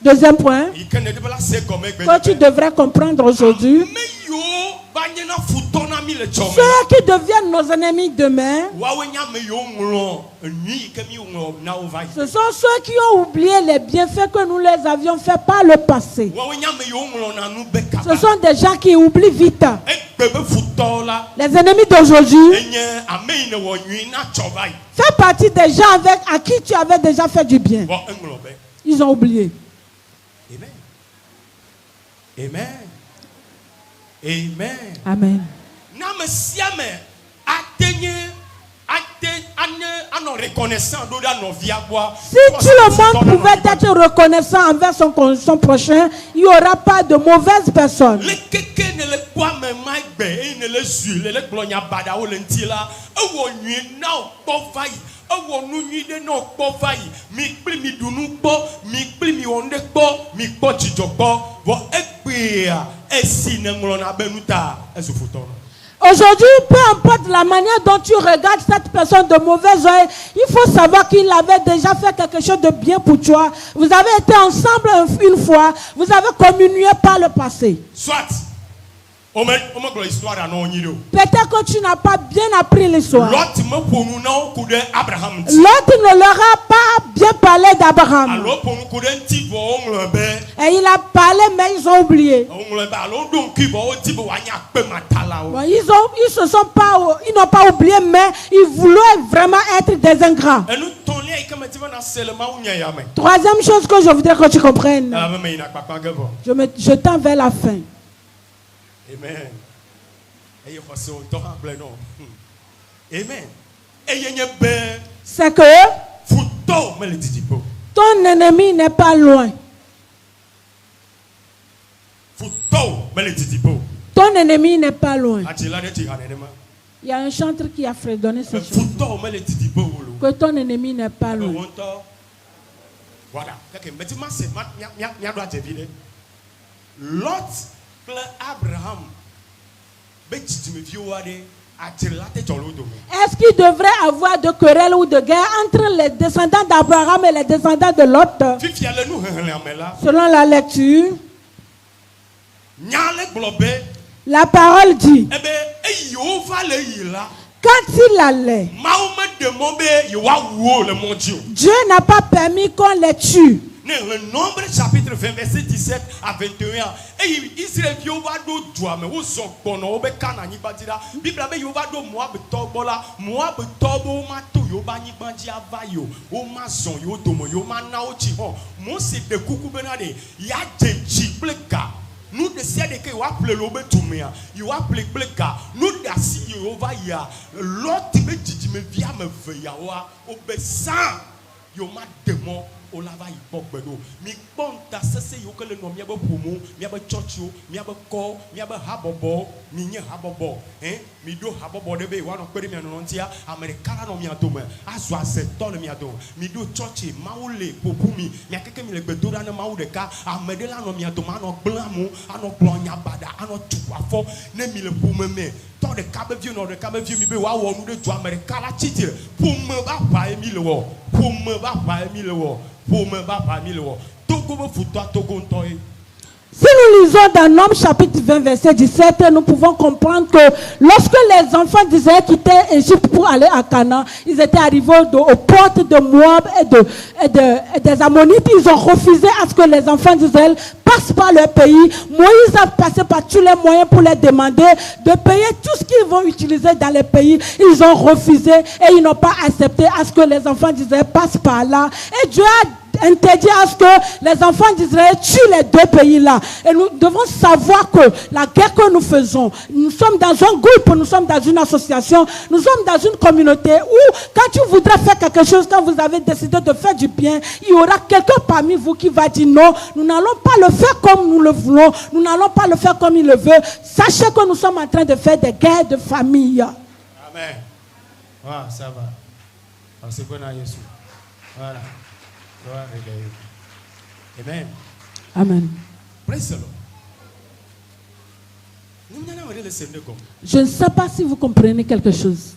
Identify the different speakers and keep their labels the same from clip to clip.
Speaker 1: Deuxième point que tu devrais comprendre aujourd'hui. Ceux qui deviennent nos ennemis demain, ce sont ceux qui ont oublié les bienfaits que nous les avions faits par le passé. Ce sont des gens qui oublient vite. Les ennemis d'aujourd'hui font partie des gens à qui tu avais déjà fait du bien. Ils ont oublié.
Speaker 2: Amen. Amen.
Speaker 1: Amen.
Speaker 2: Si
Speaker 1: tout le monde pouvait être reconnaissant envers son prochain, il n'y aura pas de mauvaises personnes. Aujourd'hui, peu importe la manière dont tu regardes cette personne de mauvais œil, il faut savoir qu'il avait déjà fait quelque chose de bien pour toi. Vous avez été ensemble une fois, vous avez communié par le passé.
Speaker 2: Soit.
Speaker 1: Peut-être que tu n'as pas bien appris l'histoire.
Speaker 2: Lot ne
Speaker 1: leur a pas bien parlé d'Abraham. Et il a parlé, mais ils ont oublié. Ils n'ont pas oublié, mais ils voulaient vraiment être des ingrats. Troisième chose que je voudrais que tu comprennes. Je tends vers la fin.
Speaker 2: Amen. Amen.
Speaker 1: C'est que ton ennemi n'est pas loin. Ton ennemi n'est pas loin. Il y a un chanteur qui a fredonné ce chant. Que ton ennemi n'est pas loin.
Speaker 2: Voilà. Lot Abraham. Est-ce
Speaker 1: qu'il devrait avoir de querelles ou de guerre entre les descendants d'Abraham et les descendants de Lot? Selon la lecture, la parole dit, quand il allait, Dieu n'a pas permis qu'on les tue.
Speaker 2: Le Nombre chapitre 20 verset 17 à 21. Et Israël va do doa mais wo so kono obe kana ni badira. Bibla be yo va do Moab tobola. Moab tobo ma to yo ba ni banji avayo. O ma son yo domo yo ma na o chi ho. Mo se de kuku benade. Ya jeji pleka. Nous décidons que vous appelez l'obé toumia. You appelez pleka. Nous décidons yo va ya. L'autre me dit me via me veya wa obé sans yo ma démon. Olava ipokbedo mi ponta sese yokele no miabe pomo miabe churcho miabe ko miabe habobo mi nye habobo mi do habobo de be wa no pere mi anontia americana no mi adoma aso aseto no mi adoma mi do church maule popumi mi akeke mi le gbedora na maude ka amedela no mi adoma no glamu ano glonya bada ano tuafo ne mi le pomeme to de kabe vieux no de kabe vieux mi be wa wo nu de tu americana chitire pomme ba pa emi le wo pomme ba pa emi le wo.
Speaker 1: Si nous lisons dans Nombre chapitre 20 verset 17, nous pouvons comprendre que lorsque les enfants d'Israël quittaient Égypte pour aller à Canaan, ils étaient arrivés aux portes de Moab et des Ammonites. Ils ont refusé à ce que les enfants d'Israël passent par leur pays. Moïse a passé par tous les moyens pour les demander de payer tout ce qu'ils vont utiliser dans les pays. Ils ont refusé et ils n'ont pas accepté à ce que les enfants d'Israël passent par là. Et Dieu a interdit à ce que les enfants d'Israël tuent les deux pays-là. Et nous devons savoir que la guerre que nous faisons, nous sommes dans un groupe, nous sommes dans une association, nous sommes dans une communauté où quand tu voudrais faire quelque chose, quand vous avez décidé de faire du bien, il y aura quelqu'un parmi vous qui va dire non, nous n'allons pas le faire comme nous le voulons, nous n'allons pas le faire comme il le veut. Sachez que nous sommes en train de faire des guerres de famille.
Speaker 2: Amen. Ah, ça va. C'est bon à Jésus. Voilà. Amen.
Speaker 1: Amen.
Speaker 2: Praise the Lord.
Speaker 1: Je ne sais pas si vous comprenez quelque chose.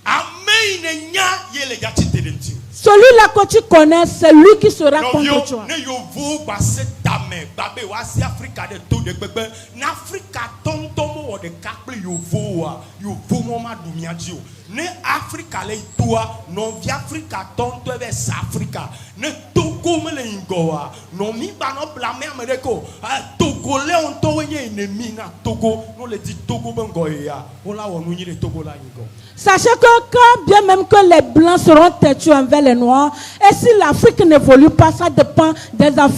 Speaker 1: Celui-là que tu connais, c'est lui qui sera contre toi.
Speaker 2: ame babe wa si Africa de to de gbegbe na Africa tontomo wo de kakple yovo mo ma dumia ji o ne Africa le toa no vi Africa tonto e sa Africa ne Togo me le ngoa no mi ba no blame Americo Togo le on to wenye ennemi na Togo no le dit Togo bengo ya o la wonu nyi de Togo la ngo.
Speaker 1: Sachez que quand bien même que les blancs seront têtus envers les noirs, et si l'Afrique n'évolue pas, ça dépend des Africains.